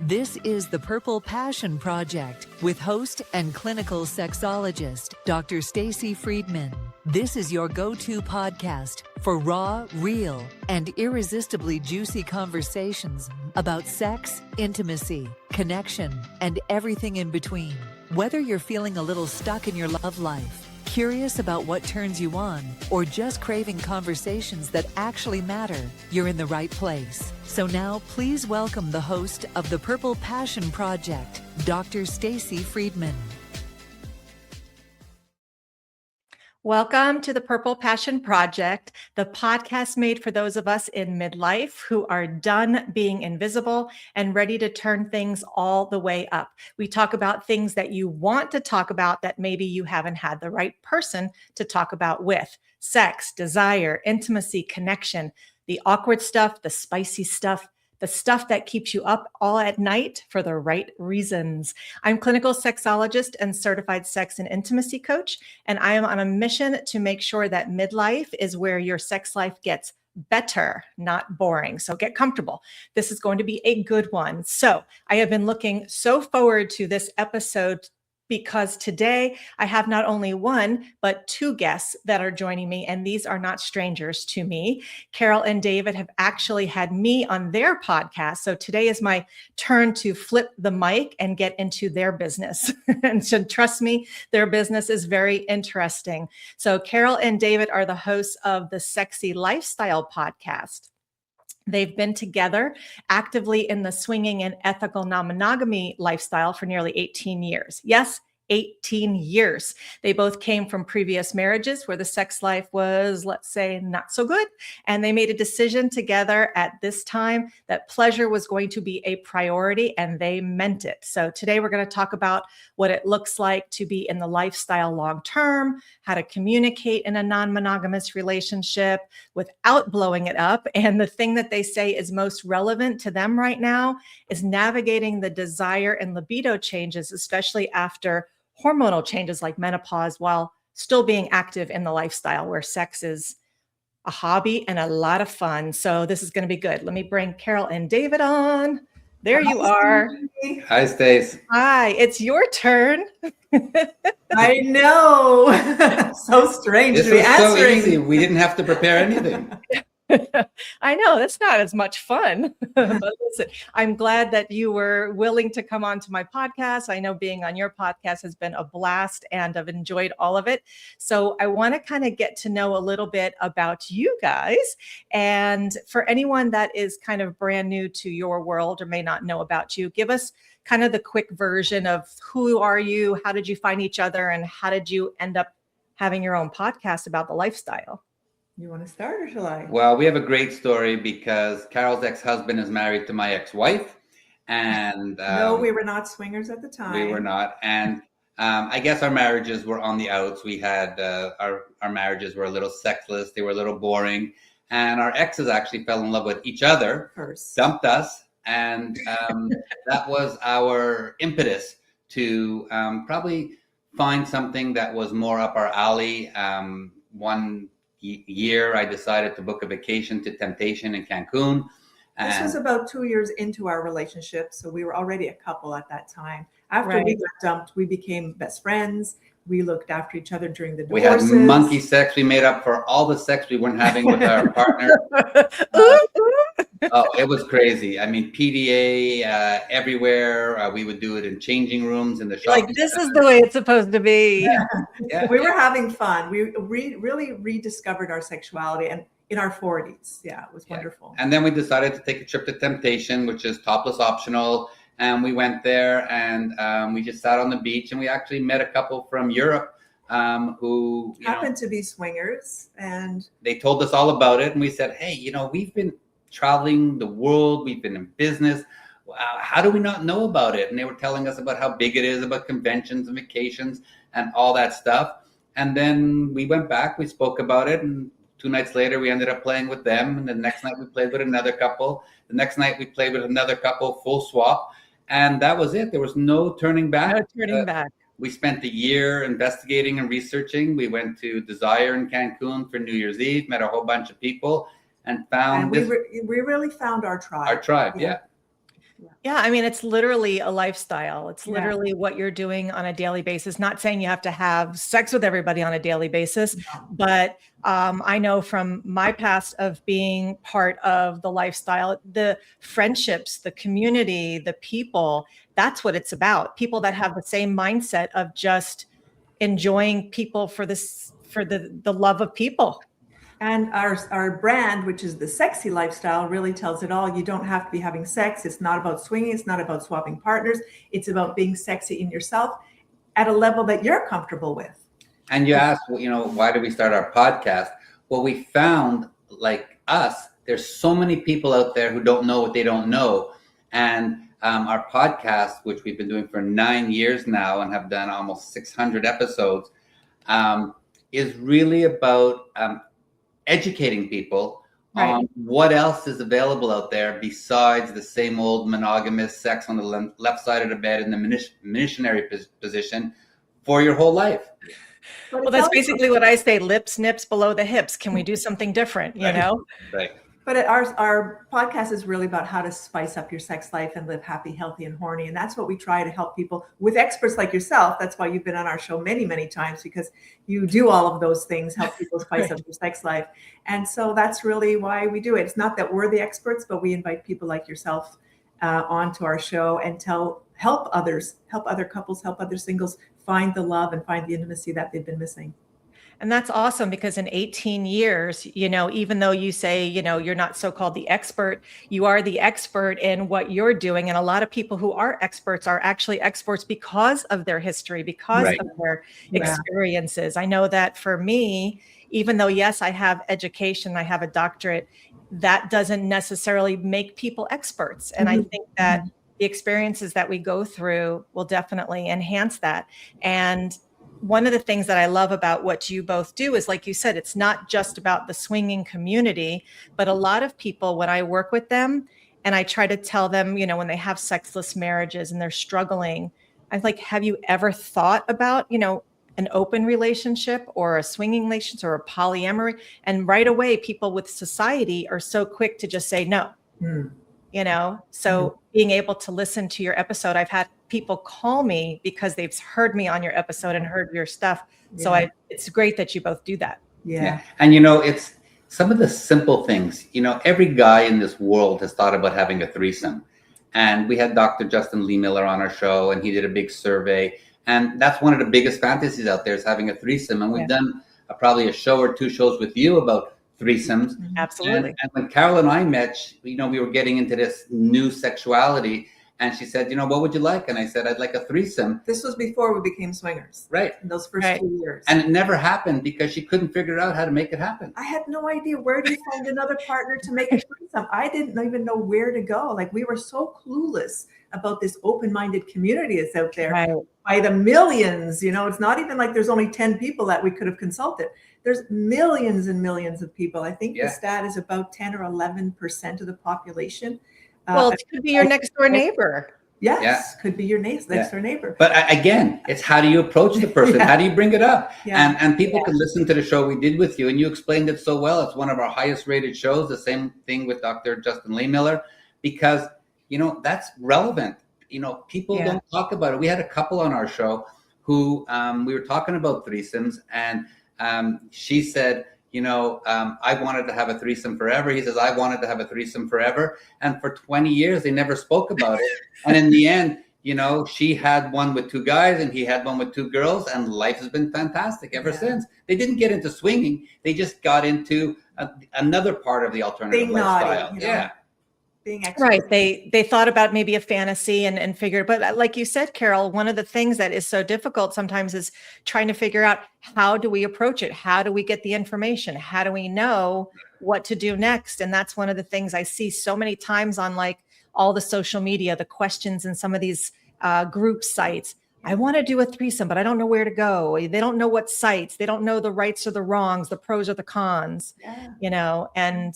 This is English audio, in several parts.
This is the Purple Passion Project with host and clinical sexologist, Dr. Stacy Friedman. This is your go-to podcast for raw, real, and irresistibly juicy conversations about sex, intimacy, connection, and everything in between. Whether you're feeling a little stuck in your love life, curious about what turns you on, or just craving conversations that actually matter, you're in the right place. So now, please welcome the host of the Purple Passion Project, Dr. Stacy Friedman. Welcome to the Purple Passion Project, the podcast made for those of us in midlife who are done being invisible and ready to turn things all the way up. We talk about things that you want to talk about that maybe you haven't had the right person to talk about with: sex, desire, intimacy, connection, the awkward stuff, the spicy stuff, the stuff that keeps you up all at night for the right reasons. I'm clinical sexologist and certified sex and intimacy coach, and I am on a mission to make sure that midlife is where your sex life gets better, not boring. So get comfortable. This is going to be a good one. So I have been looking so forward to this episode because today I have not only one, but two guests that are joining me, and these are not strangers to me. Carol and David have actually had me on their podcast. So today is my turn to flip the mic and get into their business. And so trust me, their business is very interesting. So Carol and David are the hosts of the Sexy Lifestyle podcast. They've been together actively in the swinging and ethical non-monogamy lifestyle for nearly 18 years. Yes, 18 years. They both came from previous marriages where the sex life was, let's say, not so good. And they made a decision together at this time that pleasure was going to be a priority, and they meant it. So today we're going to talk about what it looks like to be in the lifestyle long term, how to communicate in a non-monogamous relationship without blowing it up. And the thing that they say is most relevant to them right now is navigating the desire and libido changes, especially after hormonal changes like menopause, while still being active in the lifestyle where sex is a hobby and a lot of fun. So this is going to be good. Let me bring Carol and David on. There you are. Hi, Stace. Hi, it's your turn. I know. So strange This to be was so answering. easy. We didn't have to prepare anything. I know that's not as much fun, but listen, I'm glad that you were willing to come on to my podcast. I know being on your podcast has been a blast and I've enjoyed all of it. So I want to kind of get to know a little bit about you guys. And for anyone that is kind of brand new to your world or may not know about you, give us kind of the quick version of who are you, how did you find each other, and how did you end up having your own podcast about the lifestyle? You want to start or shall I? Well, we have a great story because Carol's ex-husband is married to my ex-wife. And No, we were not swingers at the time. we were not. And I guess our marriages were on the outs. We had our marriages were a little sexless. They were a little boring. And our exes actually fell in love with each other, First. dumped us. And that was our impetus to probably find something that was more up our alley. One year, I decided to book a vacation to Temptation in Cancun. This was about 2 years into our relationship, so we were already a couple at that time. After we got dumped, we became best friends. We looked after each other during the divorces. We had monkey sex. We made up for all the sex we weren't having with our partner. Oh, it was crazy. I mean, PDA everywhere. We would do it in changing rooms in the shopping Like, this center. is the way it's supposed to be. Yeah. We were having fun. We really rediscovered our sexuality, and in our 40s. Yeah, it was wonderful. And then we decided to take a trip to Temptation, which is topless optional. And we went there and we just sat on the beach, and we actually met a couple from Europe who happened to be swingers, and they told us all about it. And we said, hey, we've been traveling the world. We've been in business. How do we not know about it? And they were telling us about how big it is, about conventions and vacations and all that stuff. And then we went back, we spoke about it. And 2 nights later, we ended up playing with them. And the next night we played with another couple. The next night we played with another couple, full swap. And that was it. There was no turning back. No turning back. We spent a year investigating and researching. We went to Desire in Cancun for New Year's Eve, met a whole bunch of people, and found we really found our tribe. Our tribe, yeah. Yeah, I mean, it's literally a lifestyle. It's Yeah. literally what you're doing on a daily basis. Not saying you have to have sex with everybody on a daily basis, No. but I know from my past of being part of the lifestyle, the friendships, the community, the people, that's what it's about. People that have the same mindset of just enjoying people for the love of people. And our brand, which is the sexy lifestyle, really tells it all. You don't have to be having sex. It's not about swinging. It's not about swapping partners. It's about being sexy in yourself at a level that you're comfortable with. And you asked, why did we start our podcast? Well, we found, like us, there's so many people out there who don't know what they don't know. And our podcast, which we've been doing for 9 years now and have done almost 600 episodes, is really about educating people on what else is available out there besides the same old monogamous sex on the left side of the bed in the missionary position for your whole life. Well, that's basically what I say, lips, nips below the hips. Can we do something different, you know? Right. But our podcast is really about how to spice up your sex life and live happy, healthy, and horny. And that's what we try to help people with, experts like yourself. That's why you've been on our show many, many times, because you do all of those things, help people spice up their sex life. And so that's really why we do it. It's not that we're the experts, but we invite people like yourself onto our show and help others, help other couples, help other singles find the love and find the intimacy that they've been missing. And that's awesome, because in 18 years, even though you say, you're not so-called the expert, you are the expert in what you're doing. And a lot of people who are experts are actually experts because of their history, because of their experiences. I know that for me, even though, yes, I have education, I have a doctorate, that doesn't necessarily make people experts. And I think that the experiences that we go through will definitely enhance that. And one of the things that I love about what you both do is, like you said, it's not just about the swinging community, but a lot of people, when I work with them and I try to tell them, when they have sexless marriages and they're struggling, I'm like, have you ever thought about, an open relationship or a swinging relationship or a polyamory? And right away, people with society are so quick to just say no. So being able to listen to your episode, I've had people call me because they've heard me on your episode and heard your stuff. So it's great that you both do that. Yeah. And it's some of the simple things. Every guy in this world has thought about having a threesome. And we had Dr. Justin Lee Miller on our show, and he did a big survey. And that's one of the biggest fantasies out there, is having a threesome. And we've done probably a show or two shows with you about threesomes. Absolutely. And when Carol and I met, we were getting into this new sexuality, and she said, what would you like? And I said, I'd like a threesome. This was before we became swingers. Right. In those first 2 years. And it never happened because she couldn't figure out how to make it happen. I had no idea, where do you find another partner to make a threesome? I didn't even know where to go. Like, we were so clueless about this open-minded community that's out there by the millions. It's not even like there's only 10 people that we could have consulted. There's millions and millions of people. I think the stat is about 10 or 11% of the population. Well, it could be your next door neighbor. Yes, could be your next door neighbor. But again, it's how do you approach the person? How do you bring it up? And people can listen to the show we did with you, and you explained it so well. It's one of our highest rated shows. The same thing with Dr. Justin Lee Miller, because that's relevant. People don't talk about it. We had a couple on our show who we were talking about threesomes, and she said, I wanted to have a threesome forever. He says, I wanted to have a threesome forever. And for 20 years, they never spoke about it. And in the end, she had one with 2 guys and he had one with 2 girls, and life has been fantastic ever since. They didn't get into swinging. They just got into another part of the alternative lifestyle. Being extra. Right. They thought about maybe a fantasy and figured, but like you said, Carol, one of the things that is so difficult sometimes is trying to figure out, how do we approach it? How do we get the information? How do we know what to do next? And that's one of the things I see so many times on like all the social media, the questions in some of these group sites. I want to do a threesome, but I don't know where to go. They don't know what sites. They don't know the rights or the wrongs, the pros or the cons, and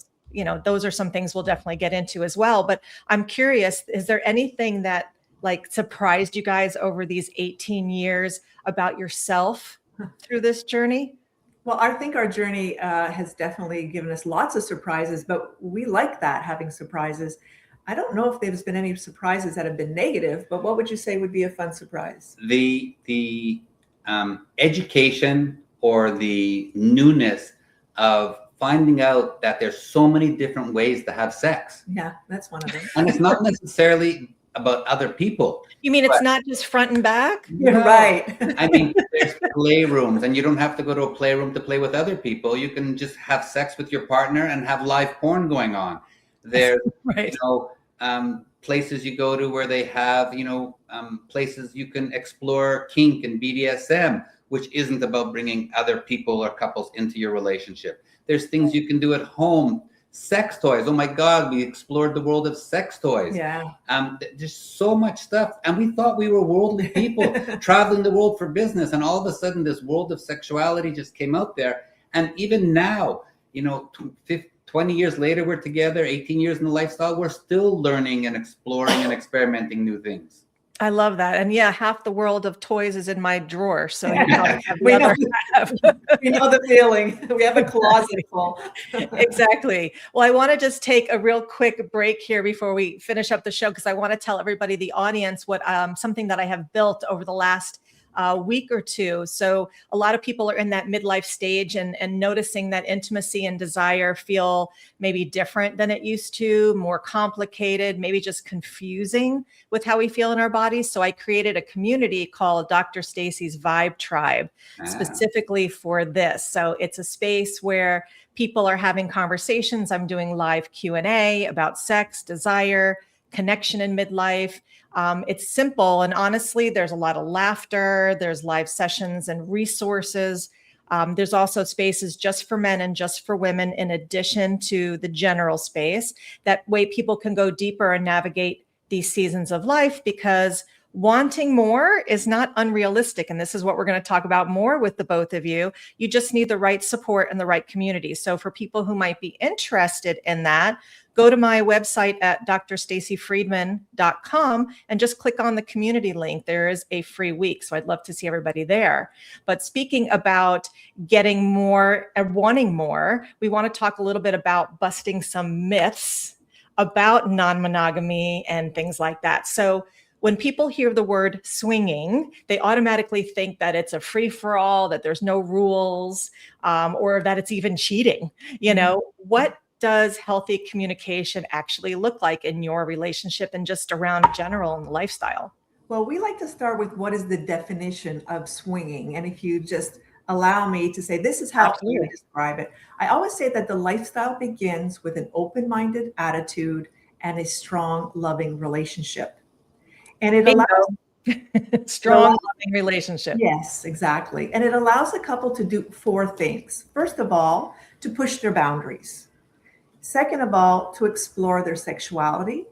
those are some things we'll definitely get into as well. But I'm curious, is there anything that like surprised you guys over these 18 years about yourself through this journey? Well, I think our journey has definitely given us lots of surprises, but we like that, having surprises. I don't know if there's been any surprises that have been negative, but what would you say would be a fun surprise? The education or the newness of finding out that there's so many different ways to have sex. Yeah, that's one of them. And it's not necessarily about other people. You mean it's not just front and back? You're No. right. I mean, there's playrooms, and you don't have to go to a playroom to play with other people. You can just have sex with your partner and have live porn going on. There's, Right. places you go to where they have, places you can explore kink and BDSM, which isn't about bringing other people or couples into your relationship. There's things you can do at home. Sex toys. Oh my God, we explored the world of sex toys. Yeah. There's so much stuff. And we thought we were worldly people traveling the world for business. And all of a sudden, this world of sexuality just came out there. And even now, 20 years later, we're together, 18 years in the lifestyle, we're still learning and exploring and experimenting new things. I love that. And yeah, half the world of toys is in my drawer. So you probably have the We other half. We know the feeling. We have a closet full. Exactly. Well, I want to just take a real quick break here before we finish up the show, because I want to tell everybody, the audience, what something that I have built over the last week or two. So a lot of people are in that midlife stage and noticing that intimacy and desire feel maybe different than it used to, more complicated, maybe just confusing with how we feel in our bodies. So I created a community called Dr. Stacy's Vibe Tribe specifically for this. So it's a space where people are having conversations. I'm doing live Q&A about sex, desire, connection in midlife. It's simple. And honestly, there's a lot of laughter. There's live sessions and resources. There's also spaces just for men and just for women, in addition to the general space. That way people can go deeper and navigate these seasons of life, because wanting more is not unrealistic. And this is what we're going to talk about more with the both of you. You just need the right support and the right community. So for people who might be interested in that, go to my website at drstacyfriedman.com and just click on the community link. There is a free week. So I'd love to see everybody there. But speaking about getting more and wanting more, we want to talk a little bit about busting some myths about non-monogamy and things like that. So when people hear the word swinging, they automatically think that it's a free-for-all, that there's no rules, or that it's even cheating. What does healthy communication actually look like in your relationship and just around general and lifestyle? Well, we like to start with what is the definition of swinging. And if you just allow me to say, this is how I would describe it. I always say that the lifestyle begins with an open-minded attitude and a strong, loving relationship. And it allows strong, loving relationship. Yes, exactly. And it allows a couple to do four things. First of all, to push their boundaries. Second of all, to explore their sexuality,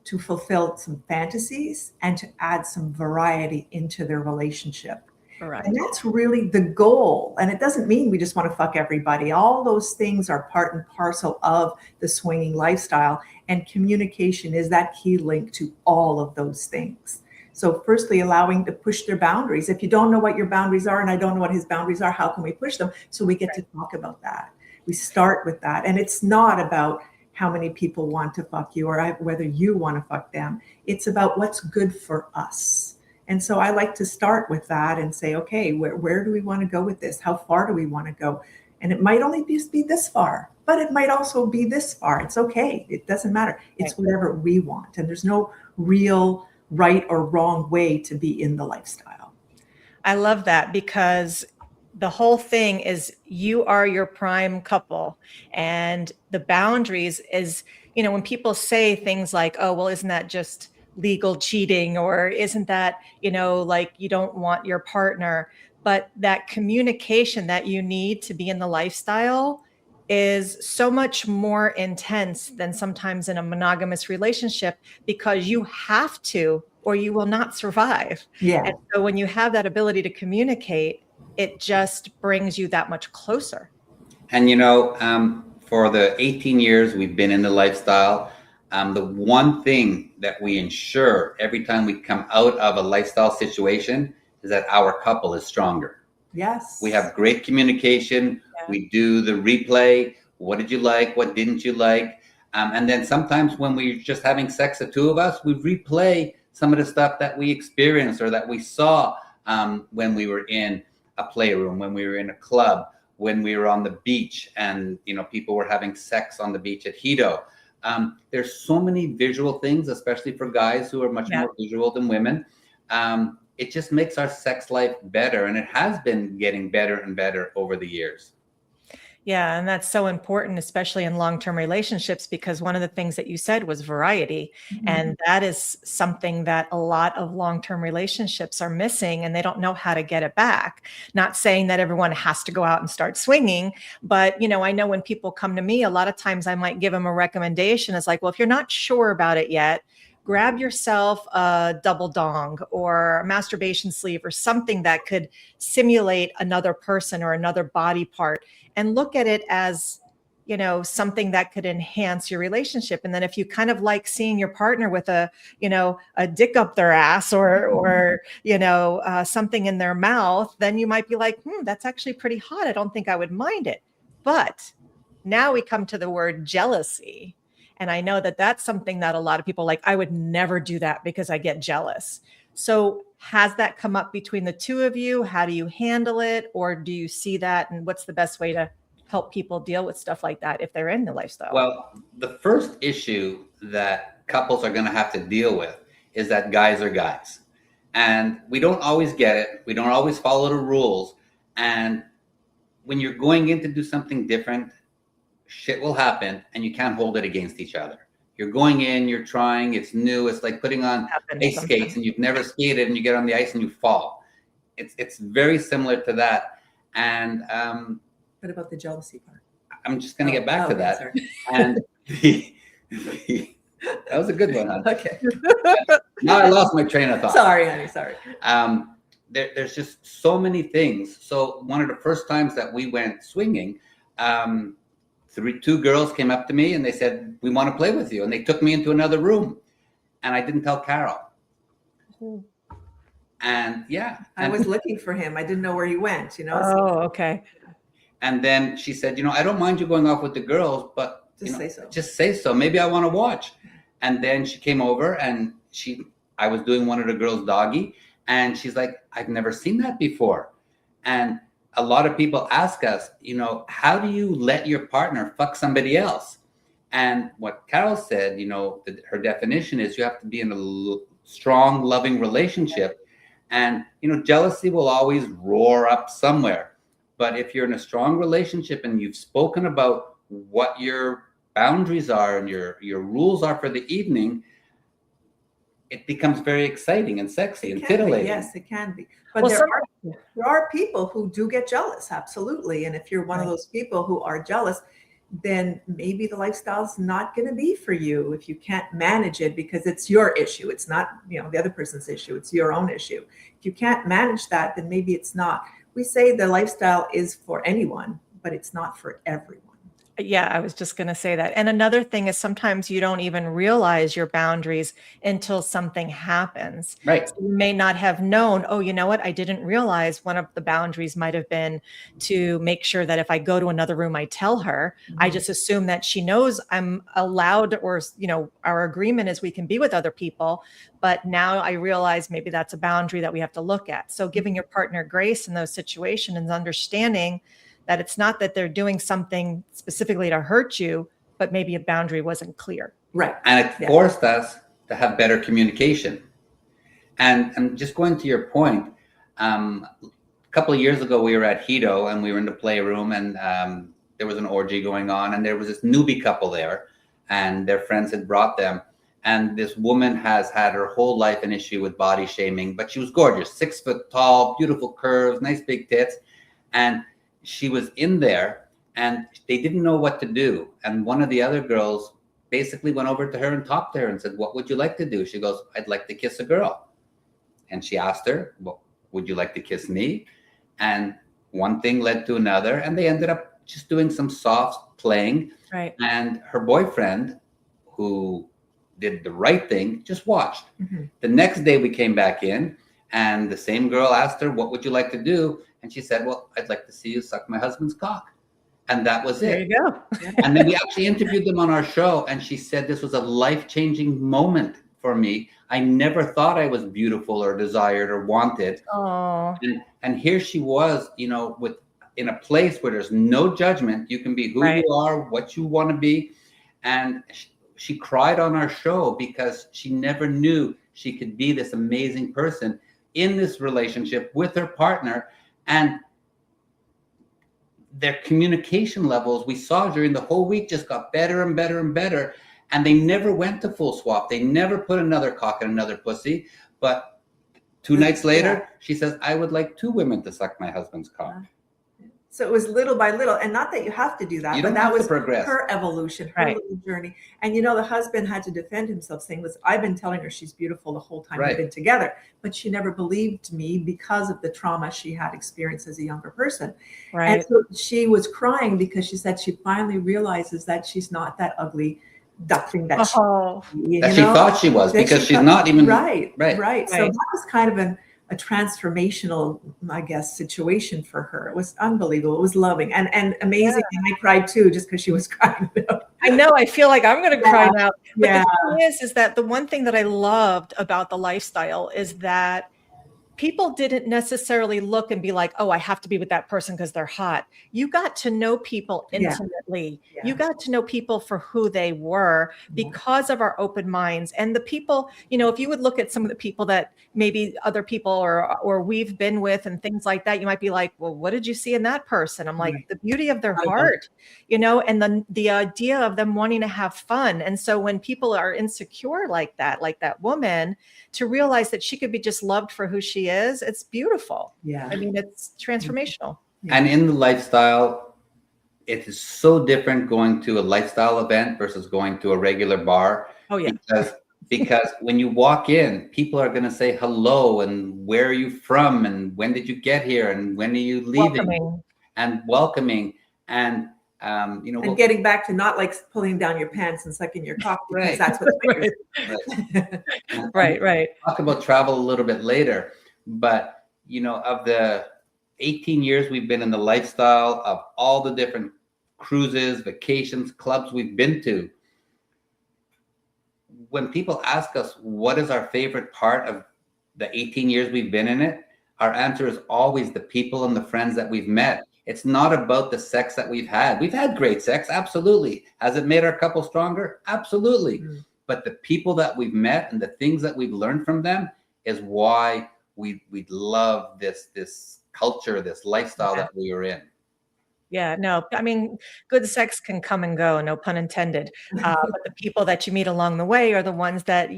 to fulfill some fantasies, and to add some variety into their relationship. Correct. And that's really the goal. And it doesn't mean we just want to fuck everybody. All those things are part and parcel of the swinging lifestyle. And communication is that key link to all of those things. So firstly, allowing to push their boundaries. If you don't know what your boundaries are, and I don't know what his boundaries are, how can we push them? So we get to talk about that. We start with that. And it's not about how many people want to fuck you or whether you want to fuck them. It's about what's good for us. And so I like to start with that and say, okay, where do we want to go with this? How far do we want to go? And it might only just be this far, but it might also be this far. It's okay. It doesn't matter. It's whatever we want. And there's no real right or wrong way to be in the lifestyle. I love that, because the whole thing is you are your prime couple, and the boundaries is, when people say things like, oh, well, isn't that just legal cheating? Or isn't that, like you don't want your partner? But that communication that you need to be in the lifestyle is so much more intense than sometimes in a monogamous relationship, because you have to, or you will not survive. Yeah. And so when you have that ability to communicate, it just brings you that much closer. And, for the 18 years we've been in the lifestyle, the one thing that we ensure every time we come out of a lifestyle situation is that our couple is stronger. Yes. We have great communication. Yeah. We do the replay. What did you like? What didn't you like? And then sometimes when we're just having sex, the two of us, we replay some of the stuff that we experienced or that we saw when we were in a playroom, when we were in a club, when we were on the beach, and people were having sex on the beach at Libido. There's so many visual things, especially for guys who are much more visual than women. It just makes our sex life better, and it has been getting better and better over the years. Yeah, and that's so important, especially in long-term relationships, because one of the things that you said was variety. And that is something that a lot of long-term relationships are missing, and they don't know how to get it back. Not saying that everyone has to go out and start swinging, but I know when people come to me, a lot of times I might give them a recommendation. It's like, well, if you're not sure about it yet, grab yourself a double dong or a masturbation sleeve or something that could simulate another person or another body part, and look at it as, something that could enhance your relationship. And then if you kind of like seeing your partner with a dick up their ass or something in their mouth, then you might be like, that's actually pretty hot. I don't think I would mind it. But now we come to the word jealousy. And I know that that's something that a lot of people like, I would never do that because I get jealous. So has that come up between the two of you? How do you handle it? Or do you see that? And what's the best way to help people deal with stuff like that if they're in the lifestyle? Well, the first issue that couples are going to have to deal with is that guys are guys. And we don't always get it. We don't always follow the rules. And when you're going in to do something different, shit will happen, and you can't hold it against each other. You're going in, you're trying, it's new. It's like putting on ice skates and you've never skated and you get on the ice and you fall. It's very similar to that. And what about the jealousy part? I'm just going to get back to that. Sorry. And that was a good one, hon. Okay. Now I lost my train of thought. Sorry, honey. Sorry. There's just so many things. So one of the first times that we went swinging, two girls came up to me and they said, we want to play with you. And they took me into another room, and I didn't tell Carol. And I was looking for him. I didn't know where he went, Oh, okay. And then she said, I don't mind you going off with the girls, but just say so. Maybe I want to watch. And then she came over and I was doing one of the girls' doggy, and she's like, I've never seen that before. And a lot of people ask us, how do you let your partner fuck somebody else? And what Carol said, her definition is you have to be in a strong, loving relationship. And, jealousy will always roar up somewhere. But if you're in a strong relationship and you've spoken about what your boundaries are and your rules are for the evening, it becomes very exciting and sexy and titillating. Yes, it can be. But there are people who do get jealous, absolutely. And if you're one of those people who are jealous, then maybe the lifestyle's not going to be for you if you can't manage it, because it's your issue. It's not, the other person's issue. It's your own issue. If you can't manage that, then maybe it's not. We say the lifestyle is for anyone, but it's not for everyone. Yeah, I was just going to say that. And another thing is sometimes you don't even realize your boundaries until something happens. Right. So you may not have known, oh, you know what? I didn't realize one of the boundaries might have been to make sure that if I go to another room, I tell her. I just assume that she knows I'm allowed, or, our agreement is we can be with other people. But now I realize maybe that's a boundary that we have to look at. So giving your partner grace in those situations and understanding that it's not that they're doing something specifically to hurt you, but maybe a boundary wasn't clear. Right. And it forced us to have better communication. And just going to your point, a couple of years ago, we were at Libido and we were in the playroom, and there was an orgy going on, and there was this newbie couple there, and their friends had brought them. And this woman has had her whole life an issue with body shaming, but she was gorgeous, 6 foot tall, beautiful curves, nice big tits. And she was in there and they didn't know what to do. And one of the other girls basically went over to her and talked to her and said, what would you like to do? She goes, I'd like to kiss a girl. And she asked her, well, would you like to kiss me? And one thing led to another, and they ended up just doing some soft playing. Right. And her boyfriend, who did the right thing, just watched. The next day we came back in, and the same girl asked her, what would you like to do? And she said, well, I'd like to see you suck my husband's cock. And that was There it. you go. And then we actually interviewed them on our show, and she said this was a life-changing moment for me. I never thought I was beautiful or desired or wanted. Oh, And here she was, in a place where there's no judgment. You can be who right. you are, what you want to be. And she cried on our show because she never knew she could be this amazing person in this relationship with her partner. And their communication levels we saw during the whole week just got better and better and better. And they never went to full swap. They never put another cock in another pussy. But 2 nights later, she says, I would like 2 women to suck my husband's cock. So it was little by little, and not that you have to do that, You but don't that have to was progress. her evolution, her Right. little journey. And the husband had to defend himself, saying, "Listen, I've been telling her she's beautiful the whole time Right. we've been together, but she never believed me because of the trauma she had experienced as a younger person." Right. And so she was crying because she said she finally realizes that she's not that ugly duckling that she thought she was, because she's not even right. So Right. that was kind of a transformational, I guess, situation for her. It was unbelievable. It was loving and amazing. Yeah. And I cried too, just because she was crying. I know. I feel like I'm going to cry now. But Yeah. the thing is that the one thing that I loved about the lifestyle is that people didn't necessarily look and be like, oh, I have to be with that person because they're hot. You got to know people intimately. Yeah. You got to know people for who they were because of our open minds. And the people, if you would look at some of the people that maybe other people or we've been with and things like that, you might be like, well, what did you see in that person? I'm like, the beauty of their heart, and the idea of them wanting to have fun. And so when people are insecure like that woman, to realize that she could be just loved for who she is, it's beautiful. Yeah. I mean, it's transformational. Yeah. And in the lifestyle, it is so different going to a lifestyle event versus going to a regular bar. Oh, yeah. Because when you walk in, people are going to say hello and where are you from and when did you get here and when are you leaving? Welcoming and and getting back to not like pulling down your pants and sucking your cock, because that's what right. Talk about travel a little bit later, but of the 18 years we've been in the lifestyle, of all the different cruises, vacations, clubs we've been to, when people ask us what is our favorite part of the 18 years we've been in it, our answer is always the people and the friends that we've met. It's not about the sex that we've had. We've had great sex, absolutely. Has it made our couple stronger? Absolutely. But the people that we've met and the things that we've learned from them is why we love this culture, this lifestyle that we are in. Yeah, no, I mean, good sex can come and go, no pun intended. But the people that you meet along the way are the ones that,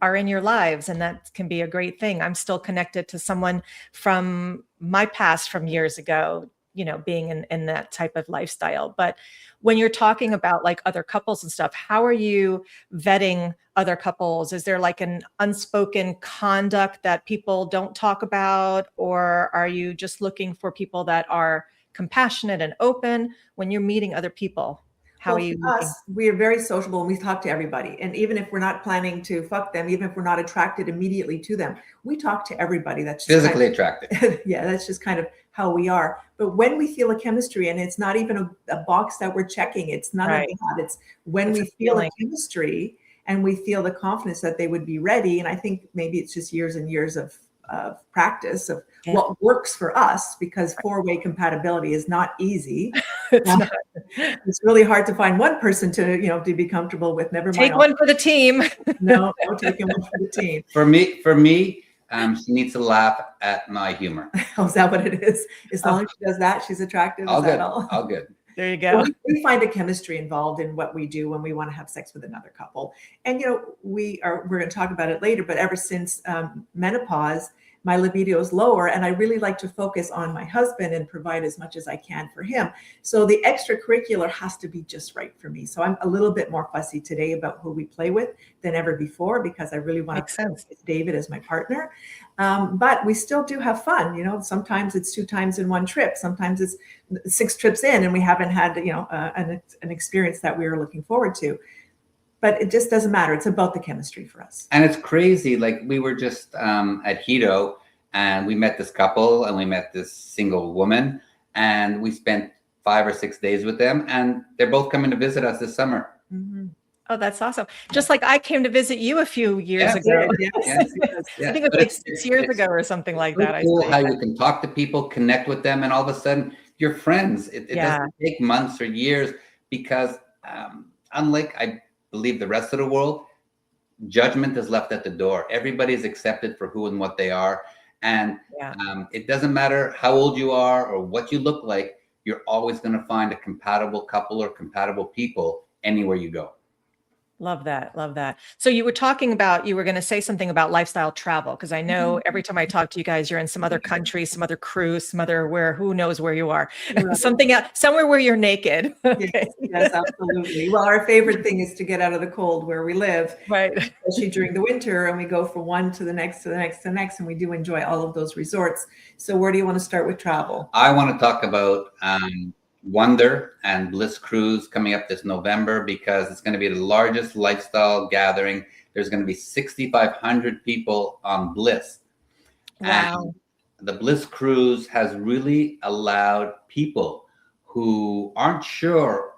are in your lives. And that can be a great thing. I'm still connected to someone from my past from years ago, being in that type of lifestyle. But when you're talking about like other couples and stuff, how are you vetting other couples? Is there like an unspoken conduct that people don't talk about? Or are you just looking for people that are compassionate and open when you're meeting other people? How are you looking? We are very sociable and we talk to everybody. And even if we're not planning to fuck them, even if we're not attracted immediately to them, we talk to everybody. That's just physically attracted. Yeah, that's just kind of how we are. But when we feel a chemistry, and it's not even a box that we're checking, it's none of that. It's when we feel a chemistry and we feel the confidence that they would be ready. And I think maybe it's just years and years of practice of what works for us, because 4-way compatibility is not easy. It's really hard to find one person to be comfortable with. Never mind. Take one for the team. No, taking one for the team. For me, she needs to laugh at my humor. Oh, is that what it is? As long as she does that, she's attractive. All good. All? All good. There you go. We find a chemistry involved in what we do when we want to have sex with another couple. And, we're going to talk about it later, but ever since menopause, my libido is lower, and I really like to focus on my husband and provide as much as I can for him. So the extracurricular has to be just right for me. So I'm a little bit more fussy today about who we play with than ever before, because I really want to play with David as my partner. But we still do have fun. Sometimes it's 2 times in one trip. Sometimes it's 6 trips in and we haven't had, an experience that we were looking forward to. But it just doesn't matter. It's about the chemistry for us. And it's crazy. Like, we were just at Libido and we met this couple and we met this single woman and we spent 5 or 6 days with them, and they're both coming to visit us this summer. Mm-hmm. Oh, that's awesome. Just like I came to visit you a few years ago. Yes. I think it was like 6 years ago or something like that. It's cool how you can talk to people, connect with them, and all of a sudden you're friends. It doesn't take months or years, because unlike, I believe, the rest of the world, judgment is left at the door. Everybody's accepted for who and what they are. And it doesn't matter how old you are or what you look like, you're always going to find a compatible couple or compatible people anywhere you go. Love that. Love that. So you were talking about, you were going to say something about lifestyle travel, because I know every time I talk to you guys, you're in some other country, some other cruise, some other who knows where you are, something else, somewhere where you're naked. Okay. Yes, absolutely. Well, our favorite thing is to get out of the cold where we live, right? Especially during the winter, and we go from one to the next, to the next, to the next, and we do enjoy all of those resorts. So where do you want to start with travel? I want to talk about Wonder and Bliss Cruise coming up this November, because it's going to be the largest lifestyle gathering. There's going to be 6,500 people on Bliss. Wow. And the Bliss Cruise has really allowed people who aren't sure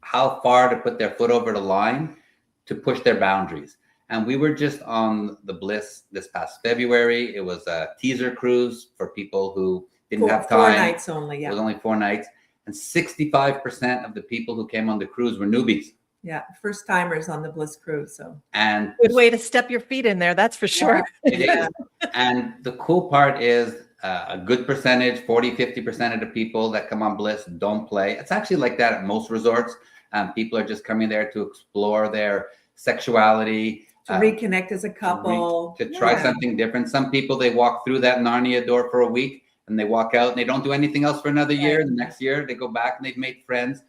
how far to put their foot over the line to push their boundaries. And we were just on the Bliss this past February. It was a teaser cruise for people who didn't have time. 4 nights only, yeah. It was only 4 nights. And 65% of the people who came on the cruise were newbies. Yeah, first timers on the Bliss Cruise. So, and good way to step your feet in there, that's for sure. It is. And the cool part is a good percentage, 40-50% of the people that come on Bliss don't play. It's actually like that at most resorts. People are just coming there to explore their sexuality, to reconnect as a couple, to try something different. Some people, they walk through that Narnia door for a week and they walk out and they don't do anything else for another year. The next year they go back and they've made friends.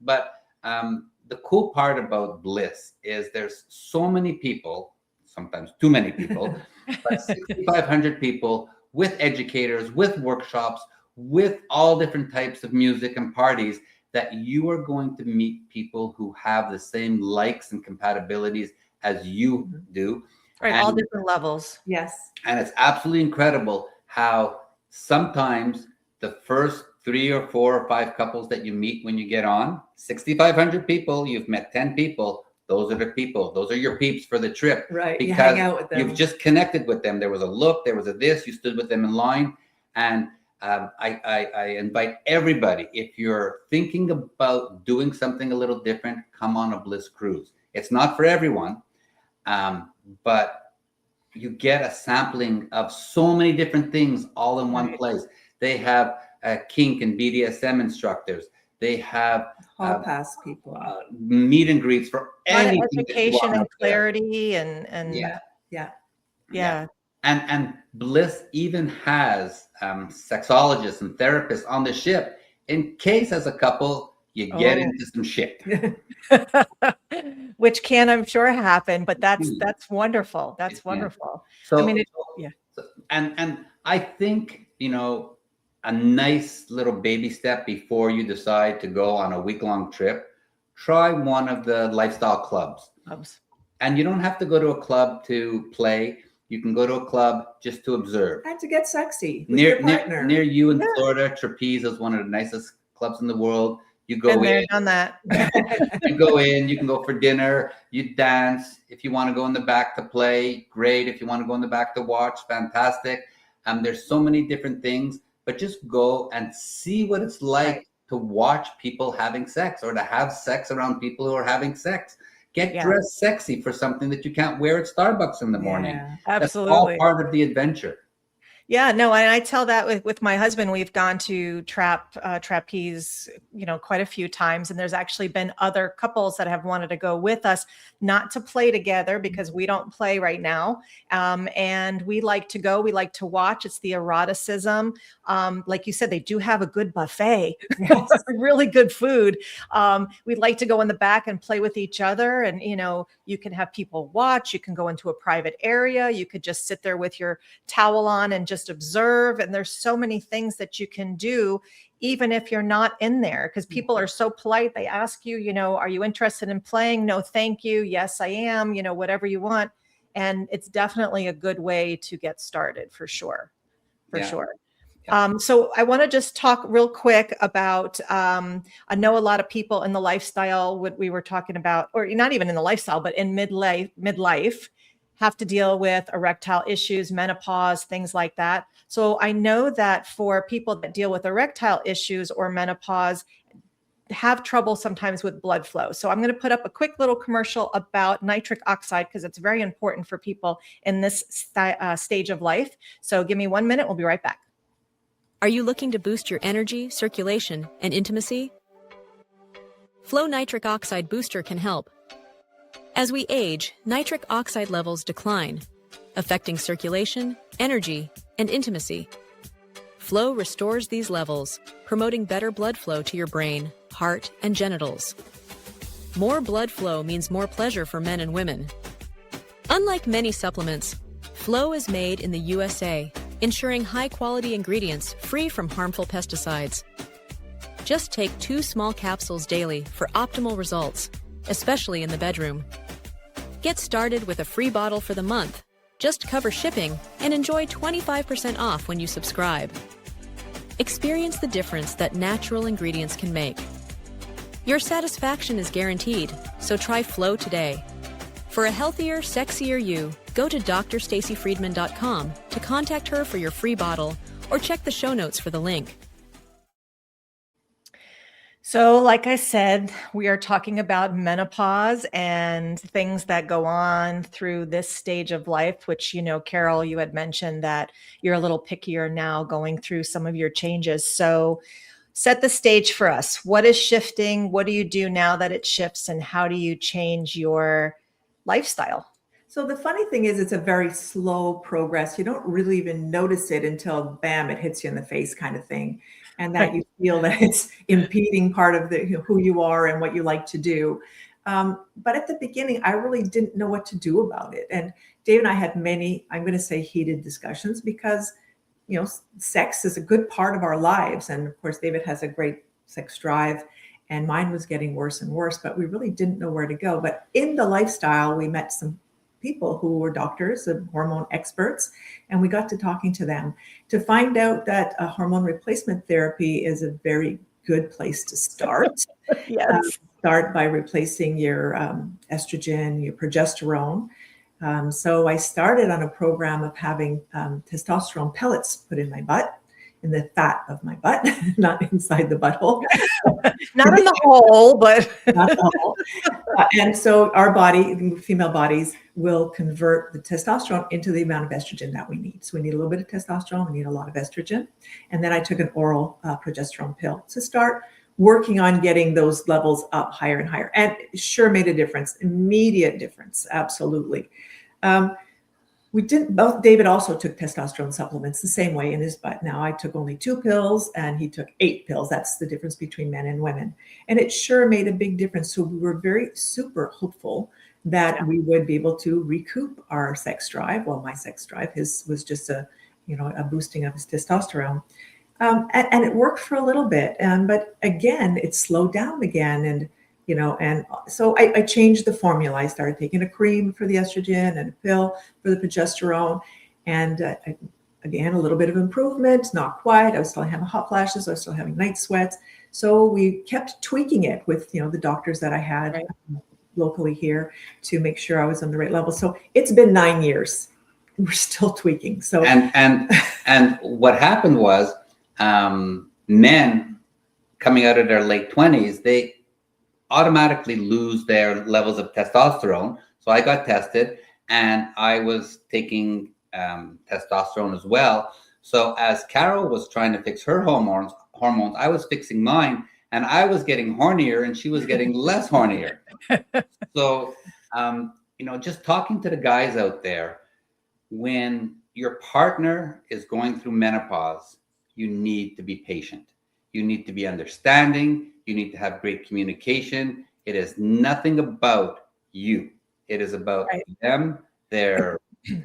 But the cool part about Bliss is there's so many people, sometimes too many people, but 6,500 people with educators, with workshops, with all different types of music and parties, that you are going to meet people who have the same likes and compatibilities as you do. Right, all different levels. Yes. And it's absolutely incredible how sometimes the first 3 or 4 or 5 couples that you meet when you get on, 6,500 people, you've met 10 people. Those are the people. Those are your peeps for the trip. Right. Because you hang out with them. You've just connected with them. There was a look, there was a this, you stood with them in line. And I invite everybody, if you're thinking about doing something a little different, come on a Bliss Cruise. It's not for everyone, but you get a sampling of so many different things all in one place. They have kink and BDSM instructors. They have hall pass people, meet and greets for anything, education and clarity, and yeah. And Bliss even has sexologists and therapists on the ship in case, as a couple, you get into some shit, which can, I'm sure, happen. But that's wonderful. That's wonderful. So I mean, and I think, a nice little baby step before you decide to go on a week-long trip, try one of the lifestyle clubs. And you don't have to go to a club to play. You can go to a club just to observe. And to get sexy with your partner. Near you in Florida, Trapeze is one of the nicest clubs in the world. You go in. Done that. You go in, you can go for dinner, you dance. If you want to go in the back to play, great. If you want to go in the back to watch, fantastic. There's so many different things, but just go and see what it's like to watch people having sex, or to have sex around people who are having sex. Get dressed sexy for something that you can't wear at Starbucks in the morning. Absolutely. That's all part of the adventure. Yeah, no, and I tell that with my husband. We've gone to trapeze, quite a few times, and there's actually been other couples that have wanted to go with us, not to play together because we don't play right now. And we like to go, we like to watch. It's the eroticism. Like you said, they do have a good buffet, really good food. We'd like to go in the back and play with each other. And, you can have people watch, you can go into a private area. You could just sit there with your towel on and just observe. And there's so many things that you can do, even if you're not in there, because people are so polite. They ask you, are you interested in playing? No, thank you. Yes, I am, whatever you want. And it's definitely a good way to get started, for sure. For sure. So I want to just talk real quick about, I know a lot of people in the lifestyle, what we were talking about, or not even in the lifestyle, but in midlife have to deal with erectile issues, menopause, things like that. So I know that for people that deal with erectile issues or menopause, have trouble sometimes with blood flow. So I'm going to put up a quick little commercial about nitric oxide because it's very important for people in this stage of life. So give me 1 minute. We'll be right back. Are you looking to boost your energy, circulation, and intimacy? Flow Nitric Oxide Booster can help. As we age, nitric oxide levels decline, affecting circulation, energy, and intimacy. Flow restores these levels, promoting better blood flow to your brain, heart, and genitals. More blood flow means more pleasure for men and women. Unlike many supplements, Flow is made in the USA, ensuring high-quality ingredients free from harmful pesticides. Just take 2 small capsules daily for optimal results, especially in the bedroom. Get started with a free bottle for the month. Just cover shipping and enjoy 25% off when you subscribe. Experience the difference that natural ingredients can make. Your satisfaction is guaranteed, so try Flow today. For a healthier, sexier you, go to drstacyfriedman.com to contact her for your free bottle or check the show notes for the link. So like I said, we are talking about menopause and things that go on through this stage of life, which, you know, Carol, you had mentioned that you're a little pickier now going through some of your changes. So set the stage for us. What is shifting? What do you do now that it shifts? And how do you change your lifestyle? So the funny thing is, it's a very slow progress. You don't really even notice it until, bam, it hits you in the face kind of thing. And that you feel that it's impeding part of who you are and what you like to do. But at the beginning, I really didn't know what to do about it. And Dave and I had many, I'm going to say, heated discussions because, you know, sex is a good part of our lives. And of course, David has a great sex drive and mine was getting worse and worse, but we really didn't know where to go. But in the lifestyle, we met some people who were doctors and hormone experts, and we got to talking to them to find out that a hormone replacement therapy is a very good place to start. Yes. Start by replacing your estrogen, your progesterone. So I started on a program of having testosterone pellets put in my butt, in the fat of my butt, not inside the butthole. Not in the hole, but Not the hole. And so our body, female bodies, will convert the testosterone into the amount of estrogen that we need. So we need a little bit of testosterone, we need a lot of estrogen. And then I took an oral progesterone pill to start working on getting those levels up higher and higher. And it sure made a difference, immediate difference, absolutely. David also took testosterone supplements the same way in his butt. Now I took only 2 pills and he took 8 pills. That's the difference between men and women. And it sure made a big difference. So we were very super hopeful that we would be able to recoup our sex drive. Well, my sex drive, his was just a boosting of his testosterone. And it worked for a little bit. But again, it slowed down again. And so I changed the formula. I started taking a cream for the estrogen and a pill for the progesterone. And again, a little bit of improvement, not quite. I was still having hot flashes. I was still having night sweats. So we kept tweaking it with, the doctors that I had locally here to make sure I was on the right level. So it's been 9 years. We're still tweaking. So and what happened was men coming out of their late 20s, they automatically lose their levels of testosterone. So I got tested and I was taking testosterone as well. So as Carol was trying to fix her hormones, I was fixing mine, and I was getting hornier and she was getting less hornier. So, just talking to the guys out there, when your partner is going through menopause, you need to be patient. You need to be understanding. You need to have great communication. It is nothing about you. It is about them, their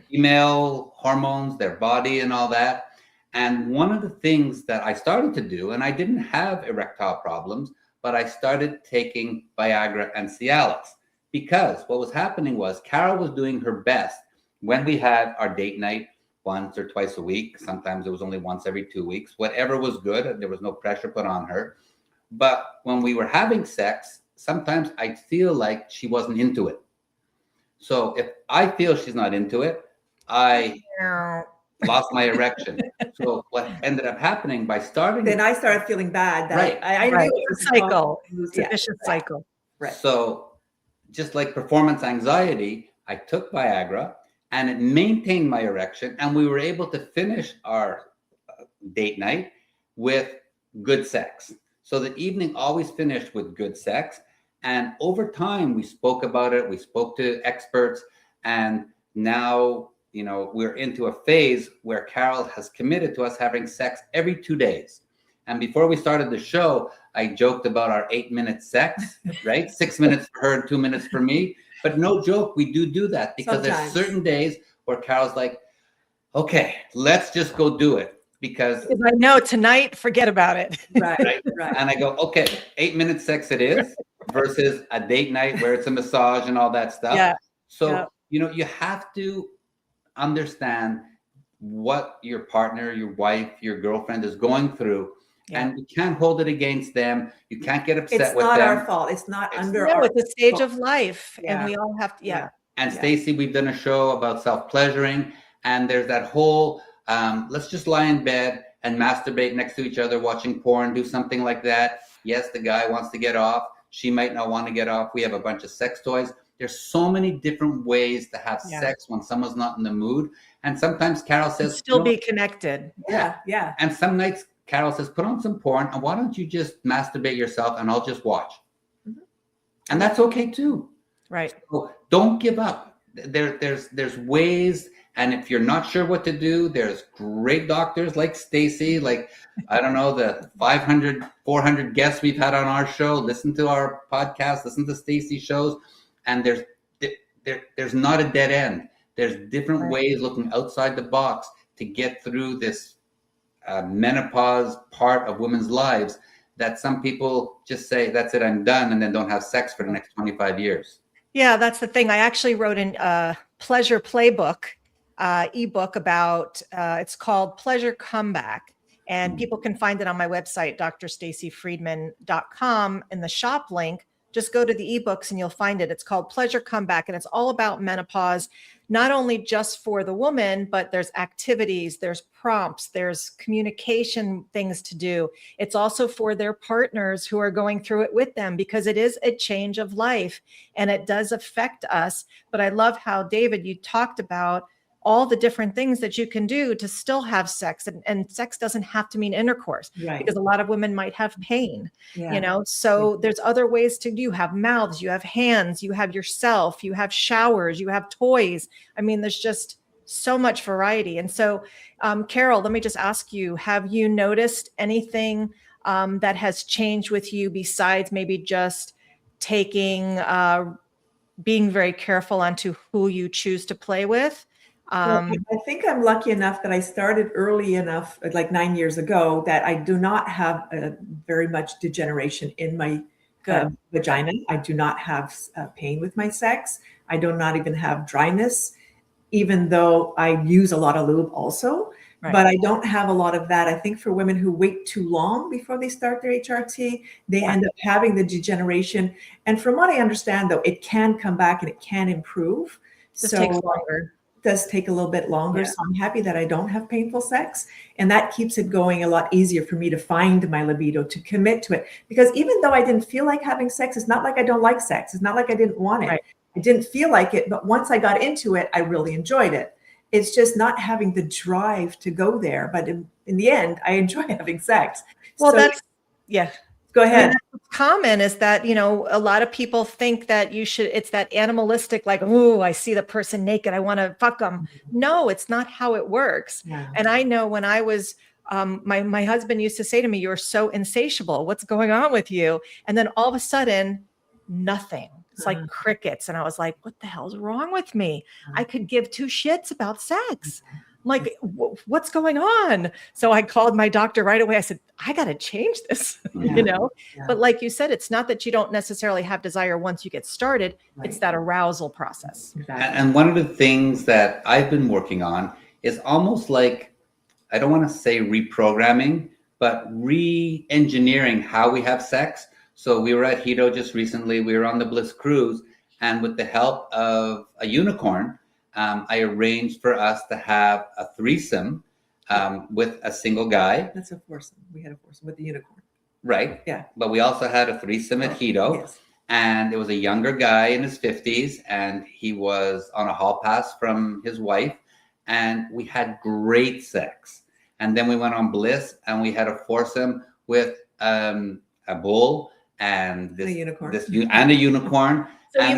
female hormones, their body, and all that. And one of the things that I started to do, and I didn't have erectile problems, but I started taking Viagra and Cialis, because what was happening was Carol was doing her best when we had our date night once or twice a week. Sometimes it was only once every 2 weeks. Whatever was good. There was no pressure put on her. But when we were having sex, sometimes I feel like she wasn't into it. So if I feel she's not into it, I lost my erection. So what ended up happening by starting... Then I started feeling bad. That Right. I Right. knew it It's was a cycle. It's a vicious cycle. Right. So just like performance anxiety, I took Viagra and it maintained my erection, and we were able to finish our date night with good sex. So the evening always finished with good sex. And over time, we spoke about it. We spoke to experts. And now, we're into a phase where Carol has committed to us having sex every 2 days. And before we started the show, I joked about our 8-minute sex, right? 6 minutes for her and 2 minutes for me. But no joke, we do that because Sometimes. there's certain days where Carol's like, okay, let's just go do it. Because I know tonight, forget about it. Right. And I go, okay, 8-minute sex it is versus a date night where it's a massage and all that stuff. Yeah. So, you have to understand what your partner, your wife, your girlfriend is going through. Yeah. And you can't hold it against them. You can't get upset It's with not them. our fault. It's not under No, our it's a stage fault. of life, and Yeah. we all have to. Yeah. And Yeah. Stacy, we've done a show about self-pleasuring, and there's that whole, let's just lie in bed and masturbate next to each other, watching porn, do something like that. Yes, the guy wants to get off. She might not want to get off. We have a bunch of sex toys. There's so many different ways to have sex when someone's not in the mood. And sometimes Carol says, Still be connected. Yeah. And some nights Carol says, put on some porn, and why don't you just masturbate yourself and I'll just watch. Mm-hmm. And that's okay too. Right. So don't give up. There's ways. And if you're not sure what to do, there's great doctors like Stacy, like, I don't know, the 500, 400 guests we've had on our show. Listen to our podcast, listen to Stacy's shows. And there's not a dead end. There's different ways looking outside the box to get through this menopause part of women's lives that some people just say, that's it, I'm done, and then don't have sex for the next 25 years. Yeah, that's the thing. I actually wrote a pleasure playbook, ebook about, it's called Pleasure Comeback. And people can find it on my website, drstacyfriedman.com, in the shop link. Just go to the ebooks and you'll find it. It's called Pleasure Comeback, and it's all about menopause, not only just for the woman, but there's activities, there's prompts, there's communication things to do. It's also for their partners who are going through it with them, because it is a change of life and it does affect us. But I love how, David, you talked about all the different things that you can do to still have sex. And sex doesn't have to mean intercourse, because a lot of women might have pain, so there's other ways to do. You have mouths, you have hands, you have yourself, you have showers, you have toys. I mean, there's just so much variety. And so, Carol, let me just ask you, have you noticed anything that has changed with you besides maybe just taking, being very careful onto who you choose to play with? I think I'm lucky enough that I started early enough, like 9 years ago, that I do not have very much degeneration in my vagina. I do not have pain with my sex. I do not even have dryness, even though I use a lot of lube also. Right. But I don't have a lot of that. I think for women who wait too long before they start their HRT, they end up having the degeneration. And from what I understand, though, it can come back and it can improve. This takes longer. Does take a little bit longer. So I'm happy that I don't have painful sex, and that keeps it going a lot easier for me to find my libido, to commit to it. Because even though I didn't feel like having sex, it's not like I don't like sex. It's not like I didn't want it. Right. I didn't feel like it, but once I got into it, I really enjoyed it. It's just not having the drive to go there. But in the end, I enjoy having sex. Well, so, Go ahead. I mean, what's common is that, a lot of people think that it's that animalistic, like, oh, I see the person naked, I want to fuck them. No, it's not how it works. Yeah. And I know when I was, my husband used to say to me, you're so insatiable. What's going on with you? And then all of a sudden, nothing. It's like crickets. And I was like, what the hell's wrong with me? I could give two shits about sex. Like, what's going on? So I called my doctor right away. I said, I got to change this, But like you said, it's not that you don't necessarily have desire once you get started. Right. It's that arousal process. Exactly. And one of the things that I've been working on is almost like, I don't want to say reprogramming, but re-engineering how we have sex. So we were at Libido just recently. We were on the Bliss cruise, and with the help of a unicorn, I arranged for us to have a threesome with a single guy. That's a foursome. We had a foursome with the unicorn. Right. Yeah. But we also had a threesome at Libido. Yes. And it was a younger guy in his 50s, and he was on a hall pass from his wife. And we had great sex. And then we went on Bliss, and we had a foursome with a bull and A unicorn. And a unicorn. So And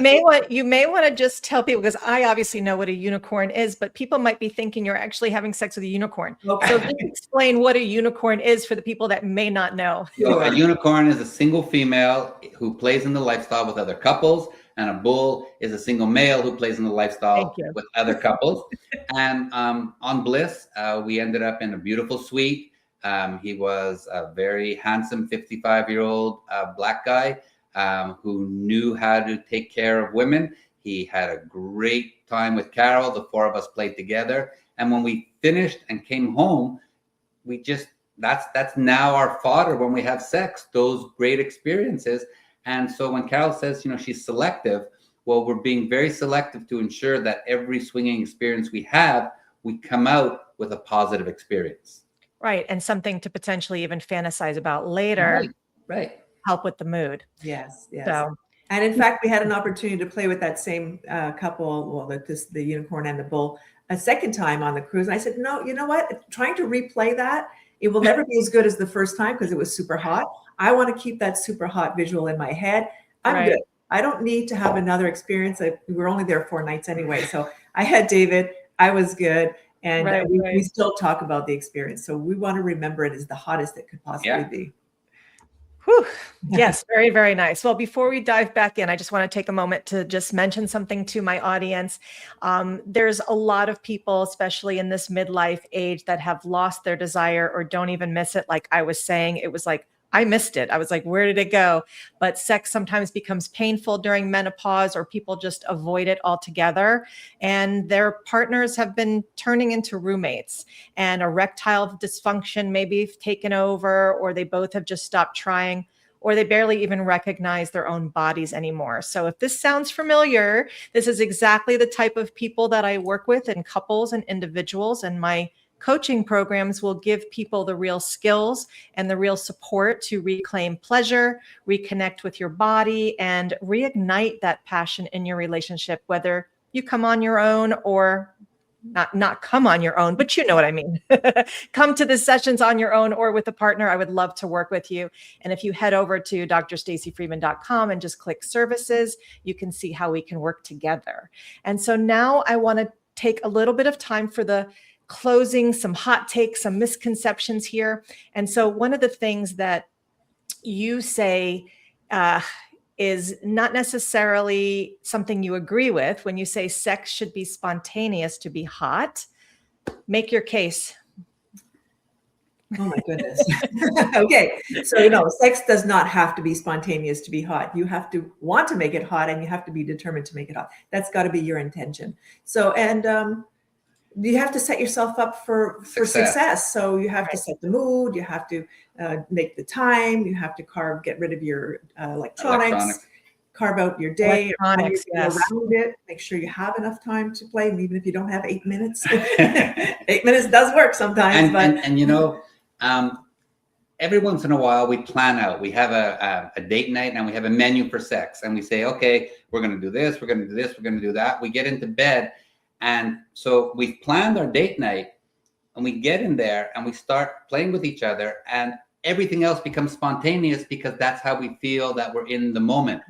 you may want to just tell people, because I obviously know what a unicorn is, but people might be thinking you're actually having sex with a unicorn. Okay. So just explain what a unicorn is for the people that may not know. So a unicorn is a single female who plays in the lifestyle with other couples, and a bull is a single male who plays in the lifestyle with other couples. And on Bliss, we ended up in a beautiful suite. He was a very handsome 55-year-old black guy who knew how to take care of women. He had a great time with Carol. The four of us played together. And when we finished and came home, we just, that's now our fodder when we have sex, those great experiences. And so when Carol says, she's selective, well, we're being very selective to ensure that every swinging experience we have, we come out with a positive experience. Right. And something to potentially even fantasize about later. Right. Help with the mood. Yes. So, and in fact, we had an opportunity to play with that same couple, well, the unicorn and the bull, a second time on the cruise. And I said, no, you know what? Trying to replay that, it will never be as good as the first time because it was super hot. I want to keep that super hot visual in my head. I'm good. I don't need to have another experience. We were only there 4 nights anyway. So I had David. I was good. And we still talk about the experience. So we want to remember it as the hottest it could possibly be. Whew. Yes, very, very nice. Well, before we dive back in, I just want to take a moment to just mention something to my audience. There's a lot of people, especially in this midlife age, that have lost their desire or don't even miss it. Like I was saying, it was like, I missed it. I was like, where did it go? But sex sometimes becomes painful during menopause, or people just avoid it altogether. And their partners have been turning into roommates, and erectile dysfunction maybe taken over, or they both have just stopped trying, or they barely even recognize their own bodies anymore. So if this sounds familiar, this is exactly the type of people that I work with in couples and individuals, and my coaching programs will give people the real skills and the real support to reclaim pleasure, reconnect with your body, and reignite that passion in your relationship, whether you come on your own or not come on your own, but you know what I mean. Come to the sessions on your own or with a partner. I would love to work with you. And if you head over to drstacyfriedman.com and just click services, you can see how we can work together. And so now I want to take a little bit of time for the closing, some hot takes, some misconceptions here. And so one of the things that you say is not necessarily something you agree with when you say sex should be spontaneous to be hot. Make your case. Oh my goodness. Okay. So, sex does not have to be spontaneous to be hot. You have to want to make it hot, and you have to be determined to make it hot. That's got to be your intention. So, and you have to set yourself up for success. So you have to set the mood, you have to make the time, you have to get rid of your electronics, carve out your day, around it, make sure you have enough time to play. And even if you don't have 8 minutes, 8 minutes does work sometimes. Every once in a while we plan out, we have a date night and we have a menu for sex. And we say, okay, we're going to do this, we're going to do this, we're going to do that. We get into bed. And so we've planned our date night, and we get in there and we start playing with each other, and everything else becomes spontaneous because that's how we feel that we're in the moment.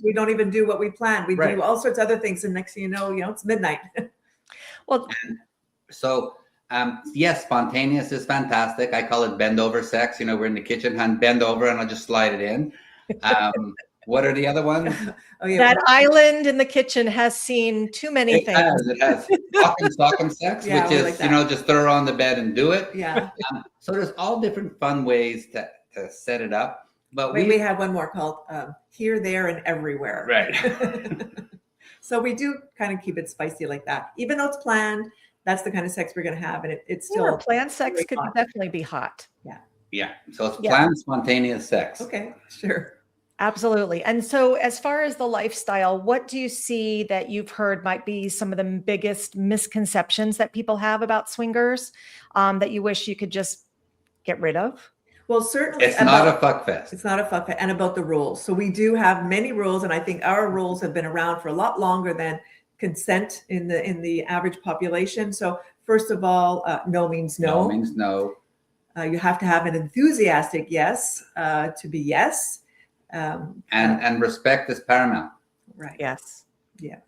We don't even do what we planned. We do all sorts of other things. And next thing you know, it's midnight. Well, so yes, spontaneous is fantastic. I call it bend over sex. We're in the kitchen and bend over and I'll just slide it in. What are the other ones? That island in the kitchen has seen too many things. It has sock sex, which is, just throw her on the bed and do it. Yeah. So there's all different fun ways to set it up. But we have one more called Here, There, and Everywhere. Right. So we do kind of keep it spicy like that. Even though it's planned, that's the kind of sex we're going to have. And it's Sure, still planned sex very could hot. definitely be hot. Yeah. So it's Yeah. planned, spontaneous sex. Okay, sure. Absolutely. And so, as far as the lifestyle, what do you see that you've heard might be some of the biggest misconceptions that people have about swingers that you wish you could just get rid of? Well, certainly It's not a fuck fest. It's not a fuck fest. And about the rules. So we do have many rules, and I think our rules have been around for a lot longer than consent in the average population. So first of all, no means no. No means no. You have to have an enthusiastic yes to be yes. And respect is paramount. Right. Yes. Yeah.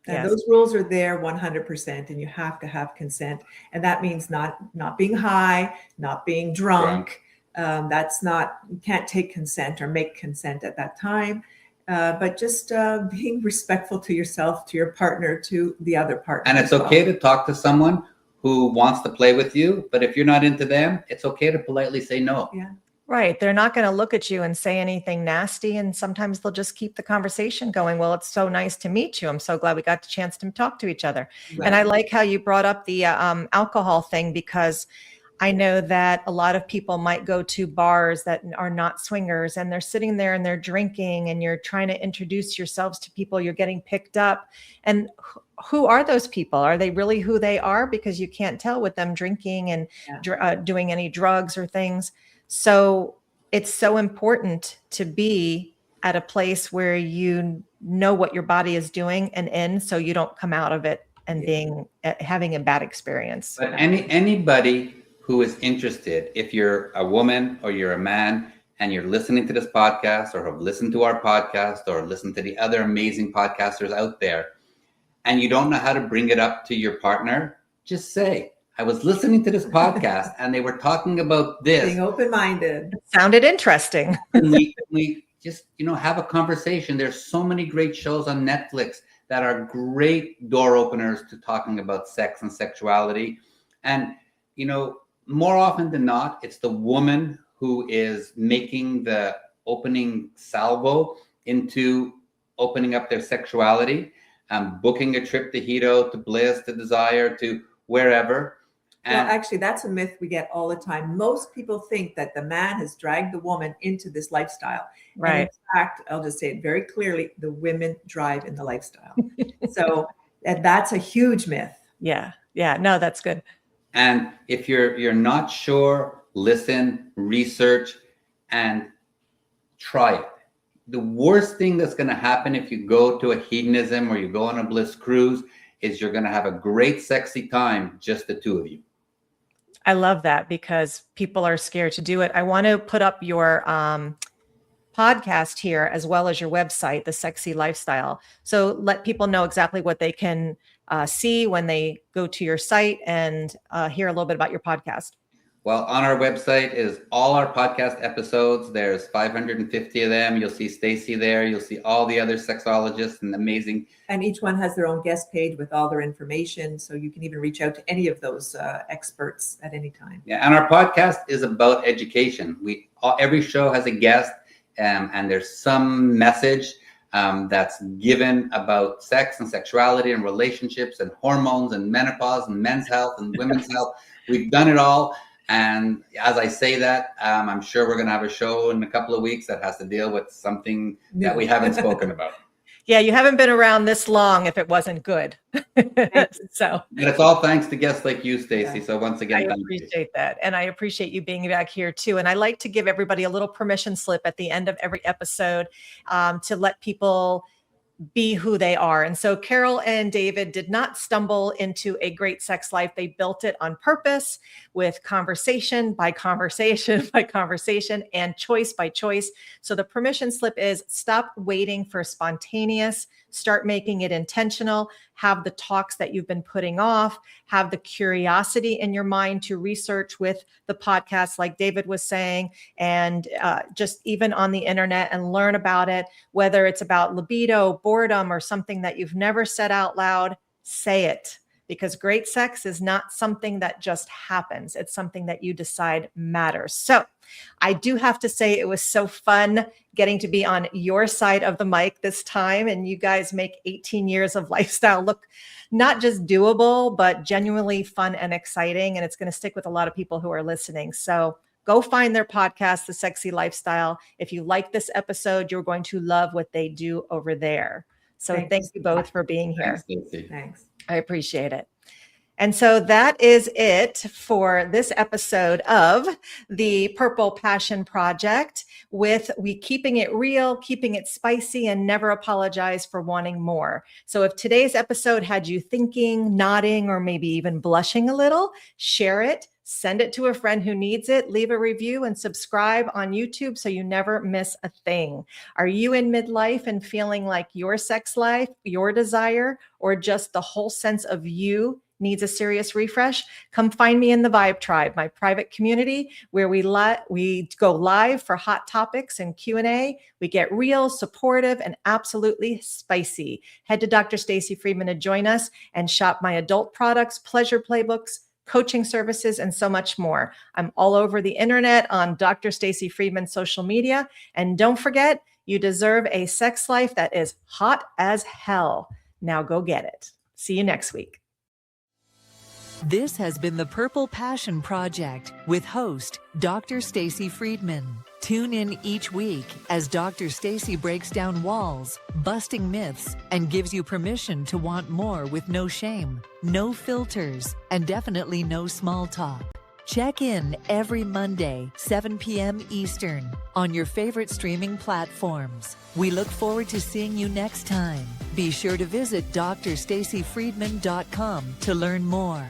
And Yes. those rules are there 100%, and you have to have consent. And that means not being high, not being drunk. That's not, you can't take consent or make consent at that time. But just being respectful to yourself, to your partner, to the other partner. And it's okay to talk to someone who wants to play with you, but if you're not into them, it's okay to politely say no. Yeah. Right. They're not going to look at you and say anything nasty. And sometimes they'll just keep the conversation going. Well, it's so nice to meet you. I'm so glad we got the chance to talk to each other. Right. And I like how you brought up the alcohol thing, because I know that a lot of people might go to bars that are not swingers, and they're sitting there and they're drinking, and you're trying to introduce yourselves to people. You're getting picked up. And who are those people? Are they really who they are? Because you can't tell with them drinking and doing any drugs or things. So it's so important to be at a place where you know what your body is doing and in, so you don't come out of it and having a bad experience. But anybody who is interested, if you're a woman or you're a man and you're listening to this podcast, or have listened to our podcast, or listened to the other amazing podcasters out there, and you don't know how to bring it up to your partner, just say, I was listening to this podcast and they were talking about this. Being open-minded. Sounded interesting. we just, have a conversation. There's so many great shows on Netflix that are great door openers to talking about sex and sexuality. And, more often than not, it's the woman who is making the opening salvo into opening up their sexuality, booking a trip to Hedo, to Bliss, to Desire, to wherever. Well, actually, that's a myth we get all the time. Most people think that the man has dragged the woman into this lifestyle. Right. And in fact, I'll just say it very clearly, the women drive in the lifestyle. So that's a huge myth. Yeah. Yeah. No, that's good. And if you're not sure, listen, research, and try it. The worst thing that's going to happen if you go to a hedonism or you go on a Bliss cruise is you're going to have a great sexy time, just the two of you. I love that, because people are scared to do it. I want to put up your podcast here, as well as your website, The Sexy Lifestyle. So let people know exactly what they can see when they go to your site and hear a little bit about your podcast. Well, on our website is all our podcast episodes. There's 550 of them. You'll see Stacy there. You'll see all the other sexologists and amazing. And each one has their own guest page with all their information. So you can even reach out to any of those experts at any time. Yeah, and our podcast is about education. Every show has a guest, and there's some message that's given about sex and sexuality and relationships and hormones and menopause and men's health and women's health. We've done it all. And as I say that, I'm sure we're going to have a show in a couple of weeks that has to deal with something that we haven't spoken about. Yeah, you haven't been around this long if it wasn't good. So, and it's all thanks to guests like you, Stacy. Yeah. So once again, I appreciate that. And I appreciate you being back here too. And I like to give everybody a little permission slip at the end of every episode to let people be who they are. And so Carol and David did not stumble into a great sex life. They built it on purpose, with conversation by conversation by conversation, and choice by choice. So the permission slip is: stop waiting for spontaneous, start making it intentional, have the talks that you've been putting off, have the curiosity in your mind to research with the podcast, like David was saying, and just even on the internet, and learn about it, whether it's about libido, boredom, or something that you've never said out loud. Say it, because great sex is not something that just happens. It's something that you decide matters. So I do have to say it was so fun getting to be on your side of the mic this time. And you guys make 18 years of lifestyle look not just doable, but genuinely fun and exciting. And it's going to stick with a lot of people who are listening. So go find their podcast, The Sexy Lifestyle. If you like this episode, you're going to love what they do over there. So thank you both for being here. Thanks. I appreciate it. And so that is it for this episode of the Purple Passion Project, with we keeping it real, keeping it spicy, and never apologize for wanting more. So if today's episode had you thinking, nodding, or maybe even blushing a little, share it. Send it to a friend who needs it, leave a review, and subscribe on YouTube so you never miss a thing. Are you in midlife and feeling like your sex life, your desire, or just the whole sense of you needs a serious refresh? Come find me in the Vibe Tribe, my private community where we go live for hot topics and Q&A. We get real, supportive, and absolutely spicy. Head to Dr. Stacy Friedman to join us and shop my adult products, pleasure playbooks, coaching services, and so much more. I'm all over the internet on Dr. Stacy Friedman social media. And don't forget, you deserve a sex life that is hot as hell. Now go get it. See you next week. This has been the Purple Passion Project with host Dr. Stacy Friedman. Tune in each week as Dr. Stacy breaks down walls, busting myths, and gives you permission to want more with no shame, no filters, and definitely no small talk. Check in every Monday, 7 p.m. Eastern, on your favorite streaming platforms. We look forward to seeing you next time. Be sure to visit drstacyfriedman.com to learn more.